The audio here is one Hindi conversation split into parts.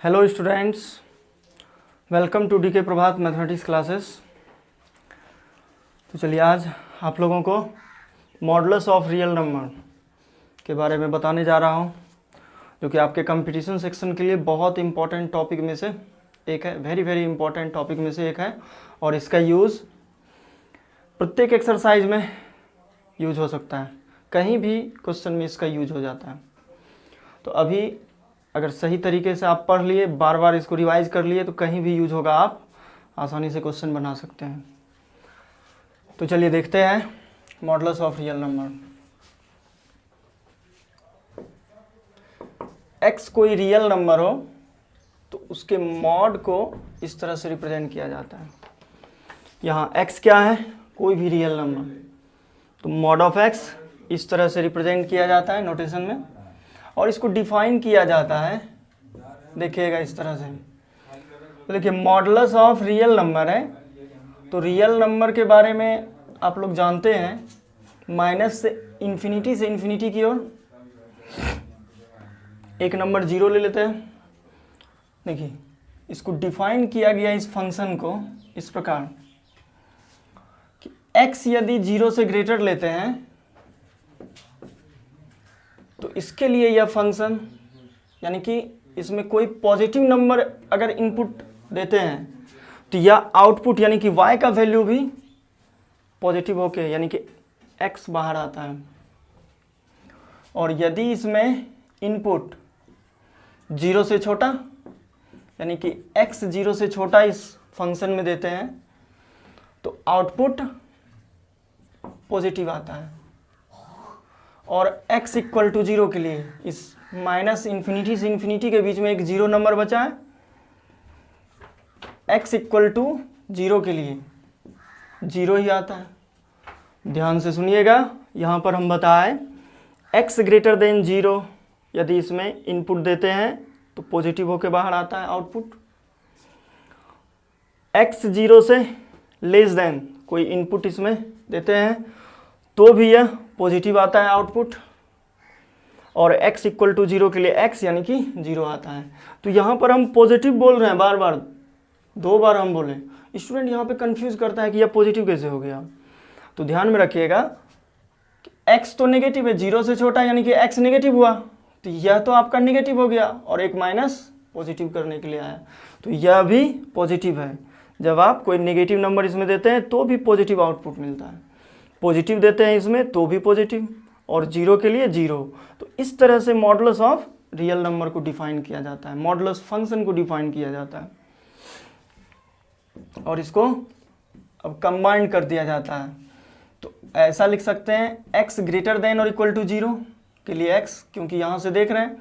Hello students, welcome to DK Prabhat mathematics classes. तो चलिए आज आप लोगों को मॉडुलस ऑफ रियल नंबर के बारे में बताने जा रहा हूँ, जो कि आपके कंपटीशन सेक्शन के लिए बहुत इंपॉर्टेंट टॉपिक में से एक है, वेरी वेरी इंपॉर्टेंट टॉपिक में से एक है। और इसका यूज़ प्रत्येक एक्सरसाइज में यूज हो सकता है, कहीं भी क्वेश्चन में इसका यूज हो जाता है। तो अभी अगर सही तरीके से आप पढ़ लिए, बार बार इसको रिवाइज कर लिए, तो कहीं भी यूज होगा, आप आसानी से क्वेश्चन बना सकते हैं। तो चलिए देखते हैं modulus of real number. x कोई रियल नंबर हो तो उसके मॉड को इस तरह से रिप्रेजेंट किया जाता है। यहाँ x क्या है? कोई भी रियल नंबर, तो मॉड ऑफ x इस तरह से रिप्रेजेंट किया जाता है नोटेशन में। और इसको डिफाइन किया जाता है, देखिएगा इस तरह से। तो देखिए मॉडुलस ऑफ रियल नंबर है, तो रियल नंबर के बारे में आप लोग जानते हैं, माइनस से इन्फिनिटी की ओर एक नंबर 0 ले लेते हैं। देखिए इसको डिफाइन किया गया इस फंक्शन को इस प्रकार कि x यदि 0 से ग्रेटर लेते हैं तो इसके लिए यह फंक्शन, यानी कि इसमें कोई पॉजिटिव नंबर अगर इनपुट देते हैं तो यह आउटपुट यानी कि y का वैल्यू भी पॉजिटिव होके यानी कि x बाहर आता है। और यदि इसमें इनपुट 0 से छोटा यानी कि x 0 से छोटा इस फंक्शन में देते हैं तो आउटपुट पॉजिटिव आता है। और x इक्वल टू 0 के लिए इस माइनस इन्फिनिटी से इन्फिनिटी के बीच में एक 0 नंबर बचा है, x इक्वल टू 0 के लिए 0 ही आता है। ध्यान से सुनिएगा, यहाँ पर हम बताएं x ग्रेटर देन 0 यदि इसमें इनपुट देते हैं तो पॉजिटिव होके बाहर आता है आउटपुट। x 0 से लेस देन कोई इनपुट इसमें देते हैं तो भी यह पॉजिटिव आता है आउटपुट। और x इक्वल टू 0 के लिए x यानी कि 0 आता है। तो यहाँ पर हम पॉजिटिव बोल रहे हैं, बार बार 2 बार हम बोले। स्टूडेंट यहाँ पे कंफ्यूज करता है कि यह पॉजिटिव कैसे हो गया। तो ध्यान में रखिएगा कि x तो नेगेटिव है, 0 से छोटा यानी कि x नेगेटिव हुआ, तो यह तो आपका नेगेटिव हो गया और एक माइनस पॉजिटिव करने के लिए आया, तो यह भी पॉजिटिव है। जब आप कोई नेगेटिव नंबर इसमें देते हैं तो भी पॉजिटिव आउटपुट मिलता है, पॉजिटिव देते हैं इसमें तो भी पॉजिटिव, और 0 के लिए 0। तो इस तरह से मॉडुलस ऑफ रियल नंबर को डिफाइन किया जाता है, मॉडुलस फंक्शन को डिफाइन किया जाता है। और इसको अब कंबाइंड कर दिया जाता है, तो ऐसा लिख सकते हैं x ग्रेटर देन और इक्वल टू 0 के लिए x, क्योंकि यहाँ से देख रहे हैं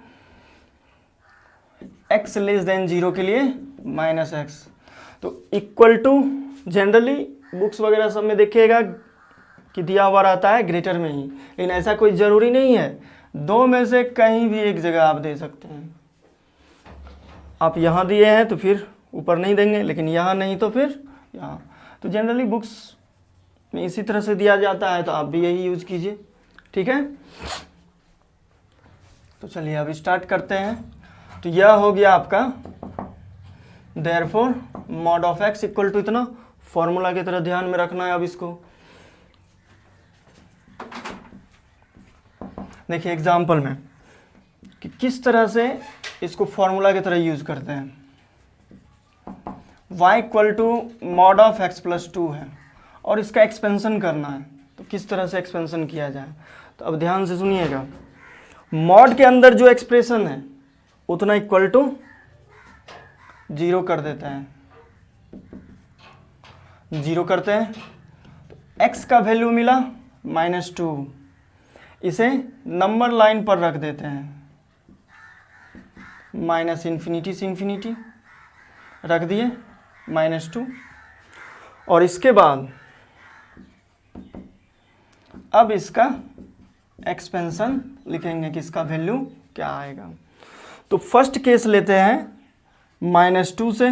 x लेस देन 0 के लिए माइनस x। तो इक्वल टू जनरली बुक्स वगैरह सब में देखिएगा कि दिया हुआ रहता है ग्रेटर में ही, लेकिन ऐसा कोई ज़रूरी नहीं है, 2 में से कहीं भी एक जगह आप दे सकते हैं। आप यहाँ दिए हैं तो फिर ऊपर नहीं देंगे, लेकिन यहाँ नहीं तो फिर यहाँ। तो जनरली बुक्स में इसी तरह से दिया जाता है, तो आप भी यही यूज कीजिए, ठीक है। तो चलिए अब स्टार्ट करते हैं। तो यह हो गया आपका therefore mod of x equal to इतना, फॉर्मूला की तरह ध्यान में रखना है। अब इसको देखिए एग्जाम्पल में कि किस तरह से इसको फॉर्मूला की तरह यूज करते हैं। y equal to mod of x plus 2 है और इसका एक्सपेंशन करना है, तो किस तरह से एक्सपेंशन किया जाए। तो अब ध्यान से सुनिएगा, मॉड के अंदर जो एक्सप्रेशन है उतना इक्वल टू 0 कर देते हैं, 0 करते हैं तो x का वैल्यू मिला -2, इसे नंबर लाइन पर रख देते हैं, माइनस इन्फिनिटी से इन्फिनिटी रख दिए -2। और इसके बाद अब इसका एक्सपेंशन लिखेंगे कि इसका वैल्यू क्या आएगा। तो फर्स्ट केस लेते हैं -2 से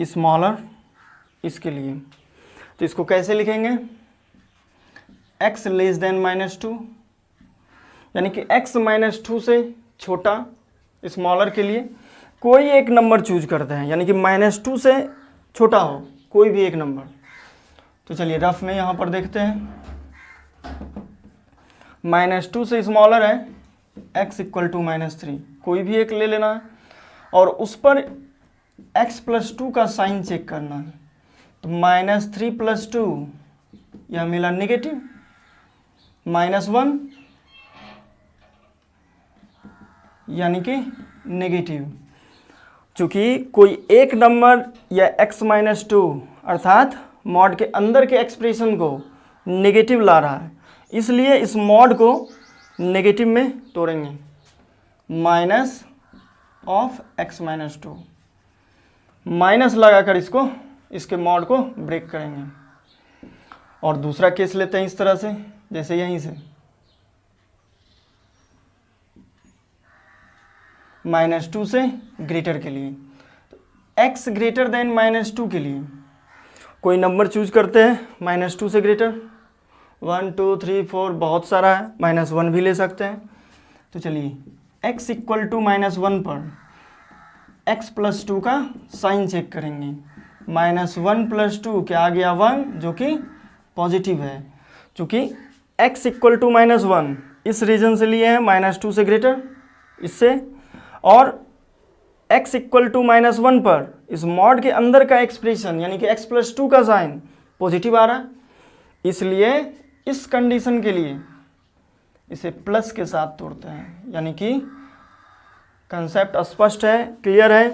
स्मॉलर, इसके लिए तो इसको कैसे लिखेंगे, x लेस देन -2 यानी कि x -2 से छोटा स्मॉलर के लिए कोई एक नंबर चूज करते हैं, यानी कि -2 से छोटा हो कोई भी एक नंबर। तो चलिए रफ में यहाँ पर देखते हैं, -2 से स्मॉलर है x = -3, कोई भी एक ले लेना है और उस पर x + 2 का साइन चेक करना है। तो -3 + 2 यह मिला नेगेटिव, -1 यानी कि नेगेटिव। चूंकि कोई एक नंबर या x - 2 अर्थात मॉड के अंदर के एक्सप्रेशन को नेगेटिव ला रहा है, इसलिए इस मॉड को नेगेटिव में तोड़ेंगे, -(x - 2) माइनस लगाकर इसके मॉड को ब्रेक करेंगे। और दूसरा केस लेते हैं इस तरह से, जैसे यहीं से -2 से ग्रेटर के लिए, x > -2 के लिए कोई नंबर चूज करते हैं -2 से ग्रेटर, 1 2 3 4 बहुत सारा है, -1 भी ले सकते हैं। तो चलिए x = -1 पर x + 2 का साइन चेक करेंगे, -1 + 2 क्या आ गया 1, जो कि पॉजिटिव है। चूँकि x = -1 इस रीजन से लिए हैं -2 से ग्रेटर, इससे, और x = -1 पर इस मॉड के अंदर का एक्सप्रेशन यानी कि x + 2 का साइन पॉजिटिव आ रहा है, इसलिए इस कंडीशन के लिए इसे प्लस के साथ तोड़ते हैं। यानी कि कंसेप्ट स्पष्ट है, क्लियर है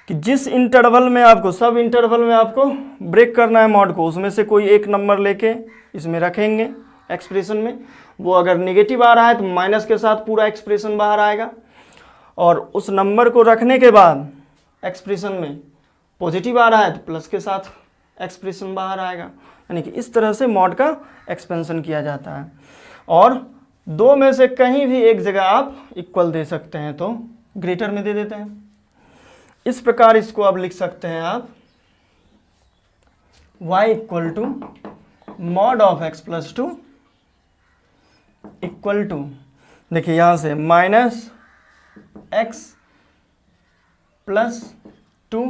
कि जिस इंटरवल में आपको, सब इंटरवल में आपको ब्रेक करना है मॉड को, उसमें से कोई एक नंबर लेके इसमें रखेंगे एक्सप्रेशन में, वो अगर नेगेटिव आ रहा है तो माइनस के साथ पूरा एक्सप्रेशन बाहर आएगा, और उस नंबर को रखने के बाद एक्सप्रेशन में पॉजिटिव आ रहा है तो प्लस के साथ एक्सप्रेशन बाहर आएगा। यानी कि इस तरह से मॉड का एक्सपेंशन किया जाता है। और दो में से कहीं भी एक जगह आप इक्वल दे सकते हैं, तो ग्रेटर में दे देते हैं। इस प्रकार इसको आप लिख सकते हैं आप y = mod of x + 2 equal to, देखिए यहाँ से -x + 2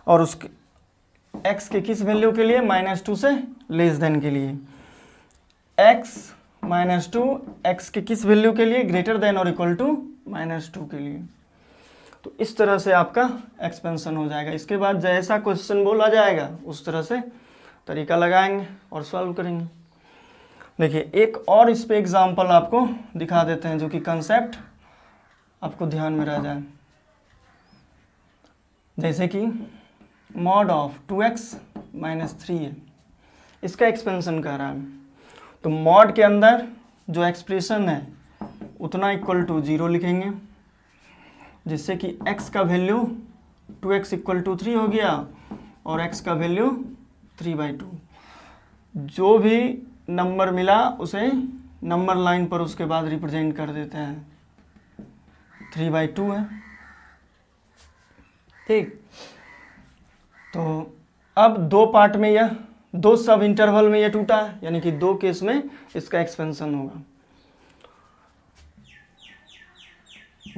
और उसके x के किस वैल्यू के लिए, -2 से लेस देन के लिए, x - 2 x के किस वैल्यू के लिए, ग्रेटर देन और इक्वल टू -2 के लिए। तो इस तरह से आपका एक्सपेंशन हो जाएगा। इसके बाद जैसा क्वेश्चन बोला जाएगा उस तरह से तरीका लगाएंगे और सॉल्व करेंगे। देखिए एक और इस पे एग्जांपल आपको दिखा देते हैं जो कि कंसेप्ट आपको ध्यान में रह जाए। जैसे कि mod of 2x - 3 है, इसका एक्सपेंशन कर रहा है। तो मॉड के अंदर जो एक्सप्रेशन है उतना इक्वल टू 0 लिखेंगे, जिससे कि x का वैल्यू 2x = 3 हो गया और x का वैल्यू 3/2। जो भी नंबर मिला उसे नंबर लाइन पर उसके बाद रिप्रेजेंट कर देते हैं, 3/2 है, ठीक। तो अब दो पार्ट में यह, दो सब इंटरवल में यह टूटा है, यानी कि दो केस में इसका एक्सपेंशन होगा।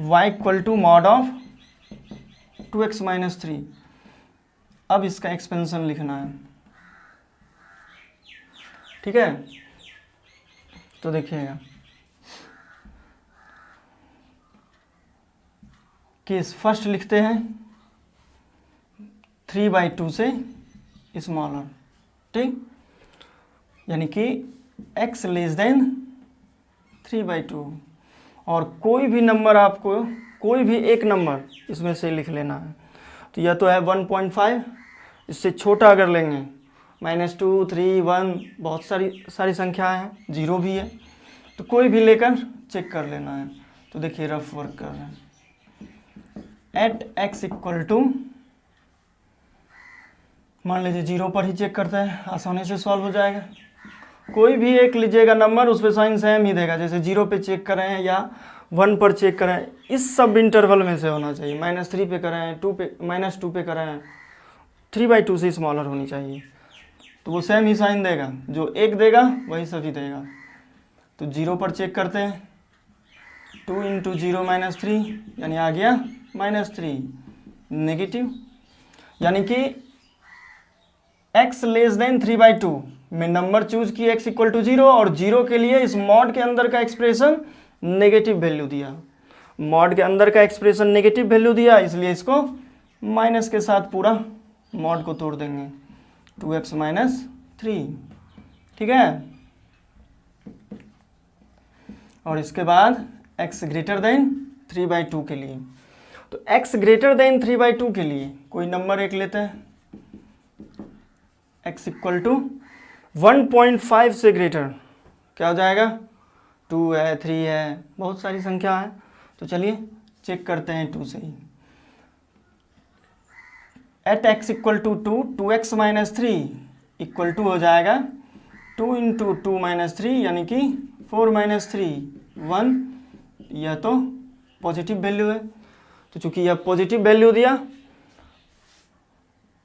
y = mod of 2x - 3, अब इसका एक्सपेंशन लिखना है, ठीक है। तो देखिएगा केस फर्स्ट लिखते हैं 3/2 से स्मॉलर, ठीक, यानी कि x < 3/2, और कोई भी नंबर आपको, कोई भी एक नंबर इसमें से लिख लेना है। तो यह तो है 1.5, इससे छोटा अगर लेंगे -2 3 1 बहुत सारी संख्याएं हैं, 0 भी है, तो कोई भी लेकर चेक कर लेना है। तो देखिए रफ वर्क कर रहे हैं, एट x = मान लीजिए 0 पर ही चेक करते हैं, आसानी से सॉल्व हो जाएगा। कोई भी एक लीजिएगा नंबर, उस पर साइन सेम ही देगा, जैसे 0 पे चेक करें या 1 पर चेक करें, इस सब इंटरवल में से होना चाहिए। -3 पे करें, -2 पे करें, 3/2 से स्मॉलर होनी चाहिए, तो वो सेम ही साइन देगा, जो एक देगा वही सभी देगा। तो 0 पर चेक करते हैं, 2 इंटू 0 माइनस 3 यानी आ गया -3 नेगेटिव, यानी कि x लेस देन 3/2 में नंबर चूज किए x इक्वल टू 0 और 0 के लिए इस मॉड के अंदर का एक्सप्रेशन नेगेटिव वैल्यू दिया, मॉड के अंदर का एक्सप्रेशन नेगेटिव वैल्यू दिया, इसलिए इसको माइनस के साथ पूरा मॉड को तोड़ देंगे 2x माइनस 3, ठीक है। और इसके बाद x ग्रेटर देन 3/2 के लिए, तो x ग्रेटर देन 3/2 के लिए कोई नंबर एक लेते हैं, x इक्वल टू 1.5 से ग्रेटर, क्या हो जाएगा 2 है 3 है, बहुत सारी संख्या है, तो चलिए चेक करते हैं 2 से ही। At x equal to 2 2x minus 3 equal to हो जाएगा 2 इंटू 2 माइनस 3 यानी कि 4 माइनस 3 1, यह तो पॉजिटिव वैल्यू है, तो चूंकि यह पॉजिटिव वैल्यू दिया,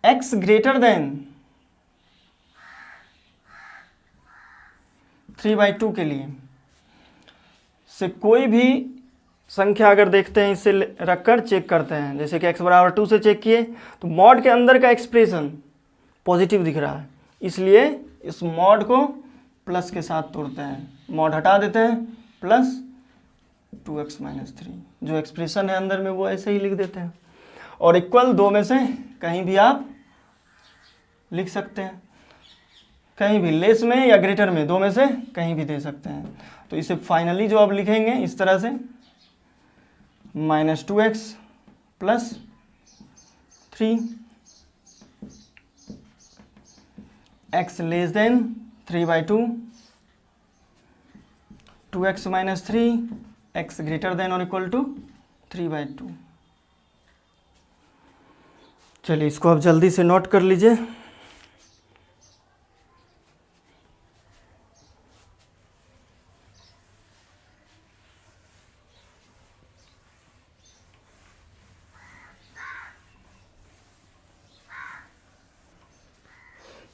x ग्रेटर देन 3/2 के लिए से कोई भी संख्या अगर देखते हैं इससे रखकर चेक करते हैं, जैसे कि x बराबर 2 से चेक किए तो मॉड के अंदर का एक्सप्रेशन पॉजिटिव दिख रहा है, इसलिए इस मॉड को प्लस के साथ तोड़ते हैं, मॉड हटा देते हैं प्लस 2x माइनस 3, जो एक्सप्रेशन है अंदर में वो ऐसे ही लिख देते हैं, और इक्वल दो में से कहीं भी आप लिख सकते हैं, कहीं भी लेस में या ग्रेटर में, दो में से कहीं भी दे सकते हैं। तो इसे फाइनली जो आप लिखेंगे इस तरह से -2x plus 3 x less then 3/2 2x minus 3 x greater than और इक्वल टू 3/2। चलिए इसको आप जल्दी से नोट कर लीजिए।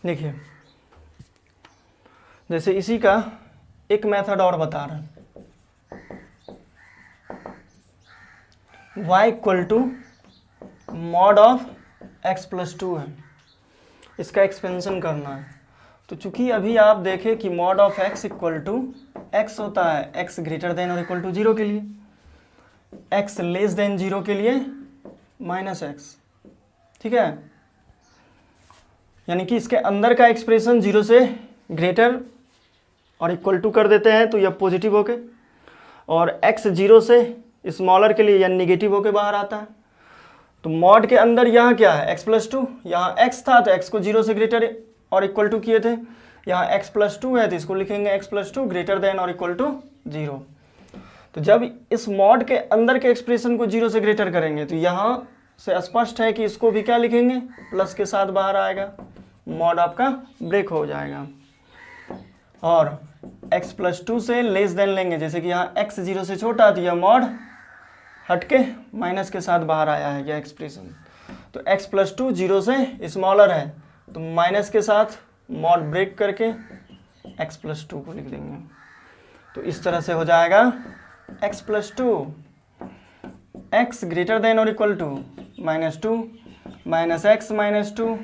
देखिए जैसे इसी का एक मेथड और बता रहा है, y equal to mod of x plus 2 है, इसका एक्सपेंशन करना है। तो चूंकि अभी आप देखें कि mod of x equal to x होता है x ग्रेटर देन और इक्वल टू 0 के लिए, x लेस देन 0 के लिए -x, ठीक है, यानी कि इसके अंदर का एक्सप्रेशन 0 से ग्रेटर और इक्वल टू कर देते हैं तो यह पॉजिटिव होके, और x 0 से स्मॉलर के लिए यह निगेटिव होके बाहर आता है। तो मॉड के अंदर यहाँ क्या है x प्लस 2, यहाँ x था तो x को 0 से ग्रेटर और इक्वल टू किए थे, यहाँ x प्लस 2 है तो इसको लिखेंगे x प्लस 2 ग्रेटर देन और इक्वल टू 0। तो जब इस मॉड के अंदर के एक्सप्रेशन को 0 से ग्रेटर करेंगे तो यहाँ से स्पष्ट है कि इसको भी क्या लिखेंगे, प्लस के साथ बाहर आएगा, मॉड आपका ब्रेक हो जाएगा। और x प्लस 2 से लेस देन लेंगे, जैसे कि यहाँ x 0 से छोटा तो यह मॉड हटके माइनस के साथ बाहर आया है यह एक्सप्रेशन। तो x प्लस 2 0 से स्मॉलर है तो माइनस के साथ मॉड ब्रेक करके x प्लस 2 को लिख देंगे। तो इस तरह से हो जाएगा x plus 2 x greater than और equal to -2 minus x minus 2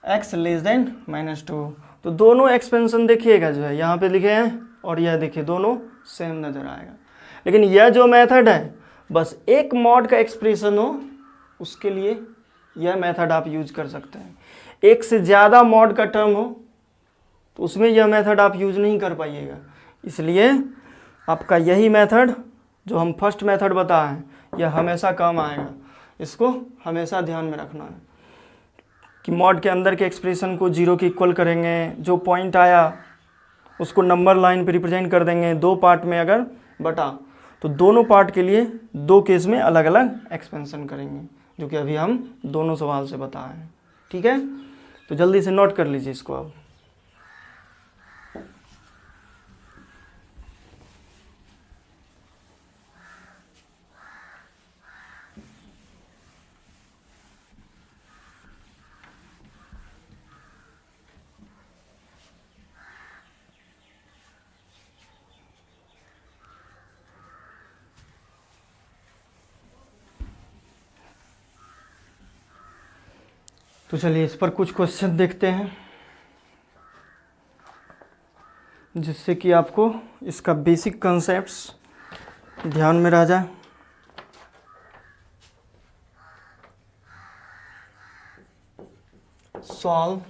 x less than -2। तो दोनों एक्सपेंशन देखिएगा जो है यहाँ पे लिखे हैं और यह देखिए दोनों सेम नज़र आएगा, लेकिन यह जो मेथड है बस एक मॉड का एक्सप्रेशन हो उसके लिए यह मेथड आप यूज कर सकते हैं, एक से ज़्यादा मॉड का टर्म हो तो उसमें यह मेथड आप यूज नहीं कर पाइएगा। इसलिए आपका यही मेथड जो हम फर्स्ट मेथड बताए हैं यह हमेशा काम आएगा, इसको हमेशा ध्यान में रखना है कि मॉड के अंदर के एक्सप्रेशन को 0 के इक्वल करेंगे, जो पॉइंट आया उसको नंबर लाइन पे रिप्रेजेंट कर देंगे, दो पार्ट में अगर बटा तो दोनों पार्ट के लिए दो केस में अलग अलग एक्सपेंशन करेंगे, जो कि अभी हम दोनों सवाल से बताए हैं। ठीक है, तो जल्दी से नोट कर लीजिए इसको अब। तो चलिए इस पर कुछ क्वेश्चन देखते हैं जिससे कि आपको इसका बेसिक कॉन्सेप्ट्स ध्यान में रह जाए। Solve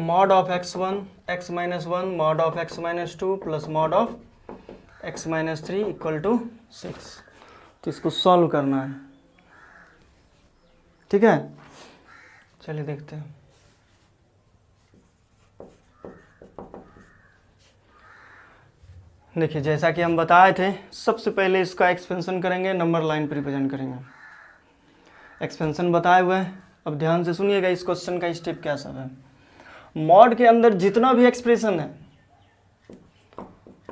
mod of x1 x minus 1 mod of x minus 2 plus mod of x minus 3 equal to 6। तो इसको सॉल्व करना है, ठीक है। चलिए देखते हैं। देखिए जैसा कि हम बताए थे, सबसे पहले इसका एक्सपेंशन करेंगे, नंबर लाइन पर रिप्रेजेंट करेंगे। एक्सपेंशन बताए हुए हैं, अब ध्यान से सुनिएगा इस क्वेश्चन का स्टेप क्या सब है। मॉड के अंदर जितना भी एक्सप्रेशन है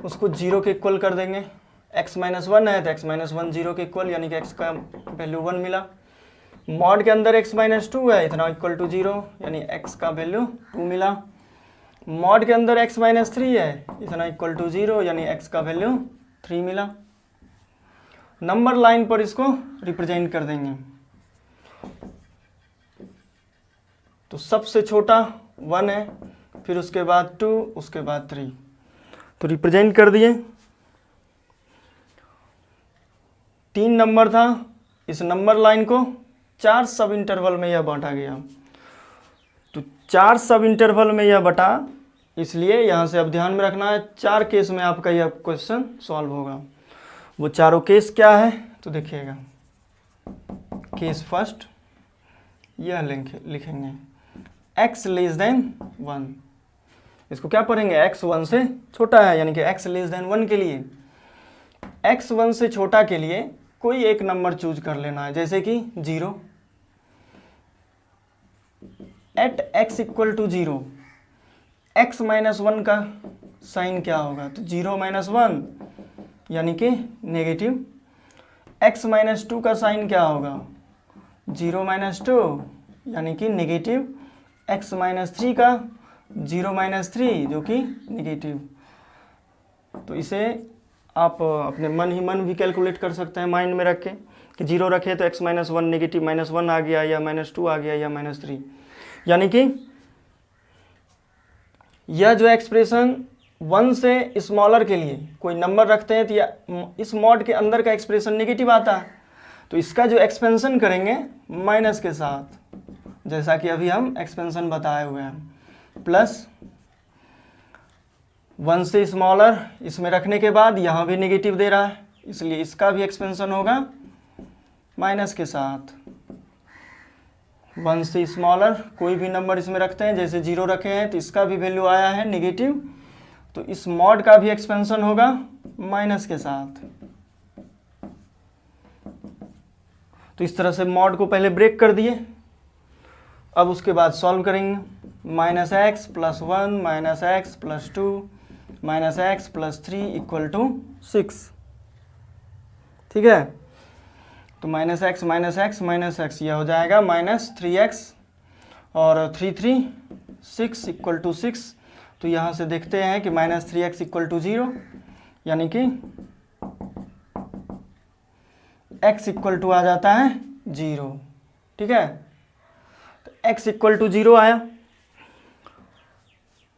उसको 0 के इक्वल कर देंगे। x माइनस 1 है तो x माइनस 1 0 के इक्वल, यानी कि x का वैल्यू 1 मिला। मॉड के अंदर x माइनस 2 है, इतना इक्वल टू 0, यानी x का वैल्यू 2 मिला। मॉड के अंदर x माइनस 3 है, इतना इक्वल टू 0, यानी x का वैल्यू 3 मिला। नंबर लाइन पर इसको रिप्रेजेंट कर देंगे। तो सबसे छोटा 1 है, फिर उसके बाद 2, उसके बाद 3, तो रिप्रेजेंट कर दिए। 3 नंबर था, इस नंबर लाइन को 4 सब इंटरवल में यह बांटा गया। तो 4 सब इंटरवल में यह बटा, इसलिए यहाँ से अब ध्यान में रखना है 4 केस में आपका यह क्वेश्चन सॉल्व होगा। वो चारों केस क्या है तो देखिएगा। केस फर्स्ट यह लिखेंगे x लेस देन 1। इसको क्या पढ़ेंगे, x 1 से छोटा है, यानी कि x लेस देन 1 के लिए, x 1 से छोटा के लिए कोई एक नंबर चूज कर लेना है, जैसे कि 0। At x equal to 0 x minus 1 का साइन क्या होगा, तो 0 माइनस 1 यानी कि नेगेटिव। x माइनस 2 का साइन क्या होगा, 0 माइनस 2 यानी कि नेगेटिव। x माइनस 3 का 0 माइनस 3 जो कि नेगेटिव। तो इसे आप अपने मन ही मन भी कैलकुलेट कर सकते हैं माइंड में रख के कि 0 रखे तो x माइनस 1 नेगेटिव माइनस 1 आ गया, या माइनस 2 आ गया, या माइनस 3। यानी कि यह जो एक्सप्रेशन 1 से स्मॉलर के लिए कोई नंबर रखते हैं तो इस मॉड के अंदर का एक्सप्रेशन नेगेटिव आता है। तो इसका जो एक्सपेंशन करेंगे माइनस के साथ, जैसा कि अभी हम एक्सपेंशन बताए हुए हैं, प्लस 1 से स्मॉलर इसमें रखने के बाद यहाँ भी नेगेटिव दे रहा है, इसलिए इसका भी एक्सपेंशन होगा माइनस के साथ। 1 से स्मॉलर कोई भी नंबर इसमें रखते हैं, जैसे 0 रखे हैं तो इसका भी वैल्यू आया है नेगेटिव, तो इस मॉड का भी एक्सपेंशन होगा माइनस के साथ। तो इस तरह से मॉड को पहले ब्रेक कर दिए। अब उसके बाद सॉल्व करेंगे। Minus x plus 1 minus x plus 2 minus x plus 3 equal to 6, ठीक है। तो minus x minus x minus x यह हो जाएगा माइनस 3x और 3 3 6 इक्वल टू 6। तो यहाँ से देखते हैं कि माइनस 3x इक्वल टू 0, यानी कि x इक्वल टू आ जाता है 0, ठीक है। तो x इक्वल टू 0 आया।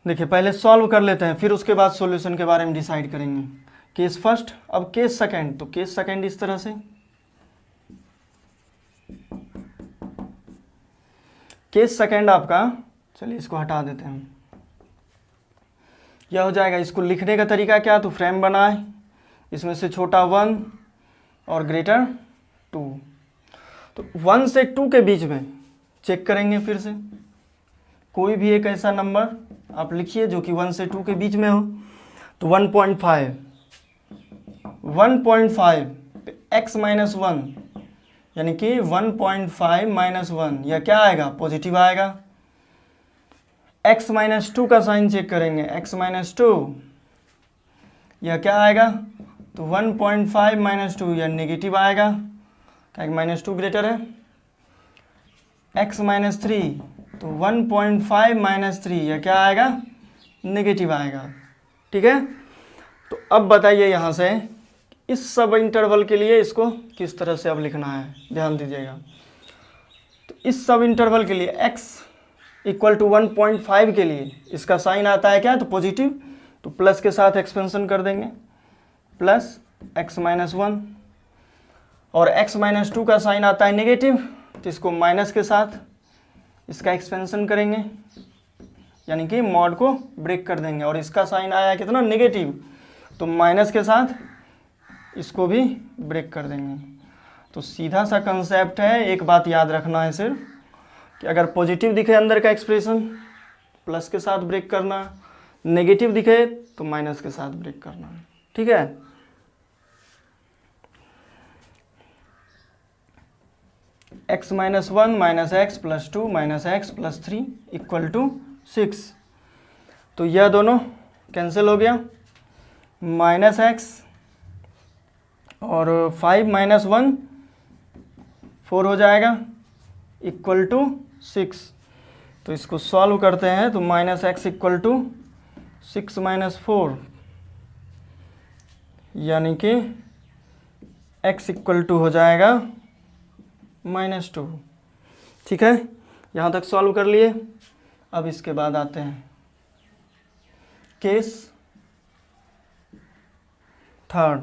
देखिए पहले सॉल्व कर लेते हैं, फिर उसके बाद सॉल्यूशन के बारे में डिसाइड करेंगे। केस फर्स्ट, अब केस सेकंड। तो केस सेकंड इस तरह से, केस सेकंड आपका, चलिए इसको हटा देते हैं, यह हो जाएगा। इसको लिखने का तरीका क्या, तो फ्रेम बनाए, इसमें से छोटा 1 और ग्रेटर 2। तो 1 से 2 के बीच में चेक करेंगे, फिर से कोई भी एक ऐसा नंबर आप लिखिए जो कि 1 से 2 के बीच में हो। तो 1.5 x माइनस 1 यानी कि 1.5 माइनस 1, यह क्या आएगा, पॉजिटिव आएगा। x माइनस 2 का साइन चेक करेंगे, x माइनस 2 यह क्या आएगा, तो 1.5 माइनस 2 यह नेगेटिव आएगा, क्या माइनस 2 ग्रेटर है। x माइनस 3 तो 1.5 माइनस 3 यह क्या आएगा, नेगेटिव आएगा, ठीक है। तो अब बताइए यहाँ से इस सब इंटरवल के लिए इसको किस तरह से अब लिखना है, ध्यान दीजिएगा। तो इस सब इंटरवल के लिए x इक्वल टू 1.5 के लिए इसका साइन आता है क्या, तो पॉजिटिव, तो प्लस के साथ एक्सपेंशन कर देंगे, प्लस x माइनस 1, और x माइनस 2 का साइन आता है नेगेटिव, तो इसको माइनस के साथ इसका एक्सपेंशन करेंगे, यानी कि मॉड को ब्रेक कर देंगे, और इसका साइन आया कितना, नेगेटिव, तो माइनस के साथ इसको भी ब्रेक कर देंगे। तो सीधा सा कंसेप्ट है, एक बात याद रखना है सिर्फ कि अगर पॉजिटिव दिखे अंदर का एक्सप्रेशन प्लस के साथ ब्रेक करना, नेगेटिव दिखे तो माइनस के साथ ब्रेक करना, ठीक है। x minus 1 minus x plus 2 minus x plus 3 equal to 6, तो यह दोनों कैंसिल हो गया, माइनस एक्स और 5 माइनस 1 4 हो जाएगा इक्वल टू 6। तो इसको सॉल्व करते हैं, तो minus x equal to 6 minus 4, यानी कि x इक्वल टू हो जाएगा -2, ठीक है। यहाँ तक सॉल्व कर लिए। अब इसके बाद आते हैं केस थर्ड।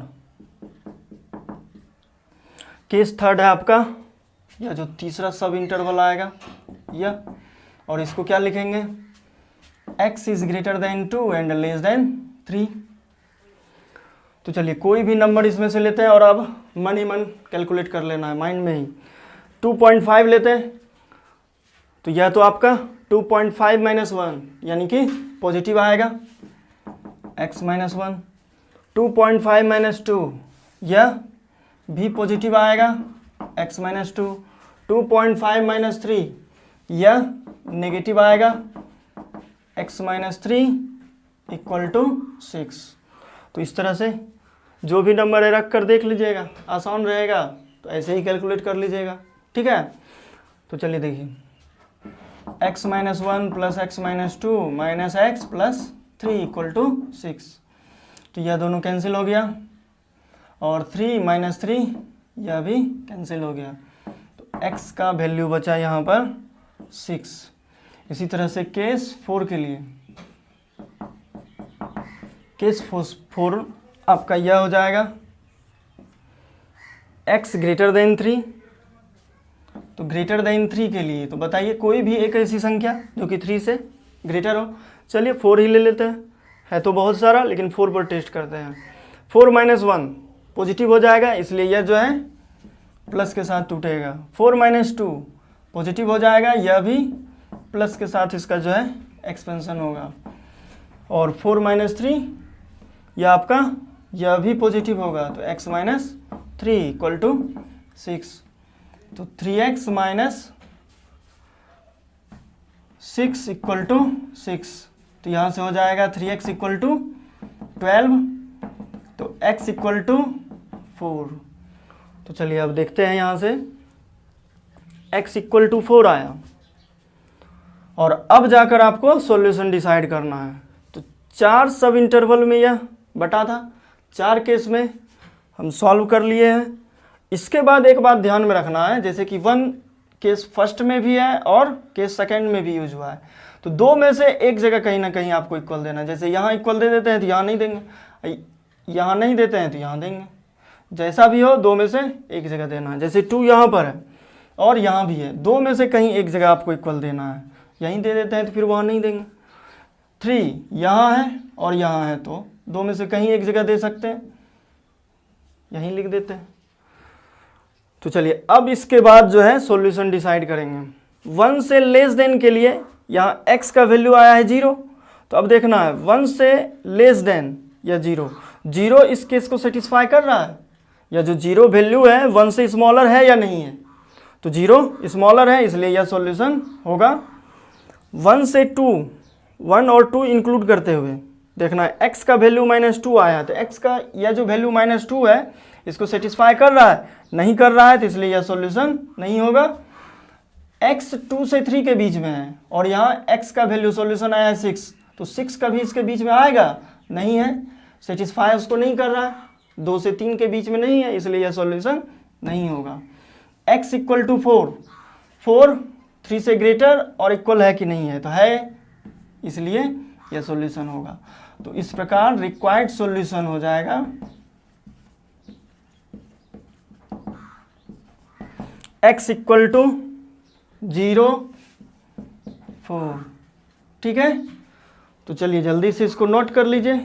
केस थर्ड है आपका यह जो तीसरा सब इंटरवल आएगा यह, और इसको क्या लिखेंगे, x is greater than 2 and less than 3। तो चलिए कोई भी नंबर इसमें से लेते हैं और अब मन ही मन कैलकुलेट कर लेना है माइंड में ही। 2.5 लेते हैं, तो यह तो आपका 2.5 माइनस 1 यानी कि पॉजिटिव आएगा, x माइनस 1। 2.5 माइनस 2 यह भी पॉजिटिव आएगा, x माइनस 2। 2.5 माइनस 3 यह नेगेटिव आएगा, x माइनस 3 इक्वल टू 6। तो इस तरह से जो भी नंबर है रख कर देख लीजिएगा, आसान रहेगा, तो ऐसे ही कैलकुलेट कर लीजिएगा, ठीक है। तो चलिए देखिए, x minus 1 plus x minus 2 minus x plus 3 equal to 6, तो यह दोनों कैंसिल हो गया, और 3 माइनस 3 यह भी कैंसिल हो गया, तो x का वैल्यू बचा यहाँ पर 6। इसी तरह से केस 4 के लिए, केस 4 आपका यह हो जाएगा x ग्रेटर देन 3। तो ग्रेटर देन 3 के लिए तो बताइए कोई भी एक ऐसी संख्या जो कि 3 से ग्रेटर हो। चलिए 4 ही ले लेते हैं, है तो बहुत सारा लेकिन 4 पर टेस्ट करते हैं। 4 माइनस 1 पॉजिटिव हो जाएगा, इसलिए यह जो है प्लस के साथ टूटेगा। 4 माइनस 2 पॉजिटिव हो जाएगा, यह भी प्लस के साथ इसका जो है एक्सपेंशन होगा। और 4 माइनस 3 यह आपका यह भी पॉजिटिव होगा, तो x माइनस 3 इक्वल टू 6। तो 3x माइनस 6 इक्वल टू 6, तो यहाँ से हो जाएगा 3x इक्वल टू 12, तो x इक्वल टू 4। तो चलिए अब देखते हैं, यहाँ से x इक्वल टू 4 आया, और अब जाकर आपको सॉल्यूशन डिसाइड करना है। तो 4 सब इंटरवल में यह बटा था, 4 केस में हम सॉल्व कर लिए हैं। इसके बाद एक बात ध्यान में रखना है, जैसे कि 1 केस फर्स्ट में भी है और केस सेकंड में भी यूज हुआ है, तो 2 में से एक जगह कहीं ना कहीं आपको इक्वल देना है। जैसे यहाँ इक्वल दे देते हैं तो यहाँ नहीं देंगे, यहाँ नहीं देते हैं तो यहाँ देंगे, जैसा भी हो 2 में से एक जगह देना है। जैसे 2 यहाँ पर है और यहाँ भी है, 2 में से कहीं एक जगह आपको इक्वल देना है, यहीं दे देते हैं तो फिर वहाँ नहीं देंगे। 3 यहाँ है और यहाँ है, तो 2 में से कहीं एक जगह दे सकते हैं, यहीं लिख देते हैं। तो चलिए अब इसके बाद जो है सॉल्यूशन डिसाइड करेंगे। 1 से लेस देन के लिए यहाँ x का वैल्यू आया है 0, तो अब देखना है 1 से लेस देन या 0 इस केस को सेटिस्फाई कर रहा है, या जो 0 वैल्यू है 1 से स्मॉलर है या नहीं है, तो 0 स्मॉलर है, इसलिए यह सॉल्यूशन होगा। 1 से 2, 1 और 2 इंक्लूड करते हुए देखना है x का वैल्यू -2 आया, तो x का यह जो वैल्यू -2 है इसको सेटिस्फाई कर रहा है, नहीं कर रहा है, तो इसलिए यह सॉल्यूशन नहीं होगा। x 2 से 3 के बीच में है और यहाँ x का वैल्यू सॉल्यूशन आया है 6, तो 6 कभी इसके बीच में आएगा नहीं है, सेटिस्फाई उसको नहीं कर रहा है, 2 से 3 के बीच में नहीं है, इसलिए यह सॉल्यूशन नहीं होगा। x इक्वल टू 4, 4 3 से ग्रेटर और इक्वल है कि नहीं है, तो है, इसलिए यह सॉल्यूशन होगा। तो इस प्रकार रिक्वायर्ड सॉल्यूशन हो जाएगा x इक्वल टू 0 4। ठीक है, तो चलिए जल्दी से इसको नोट कर लीजिए।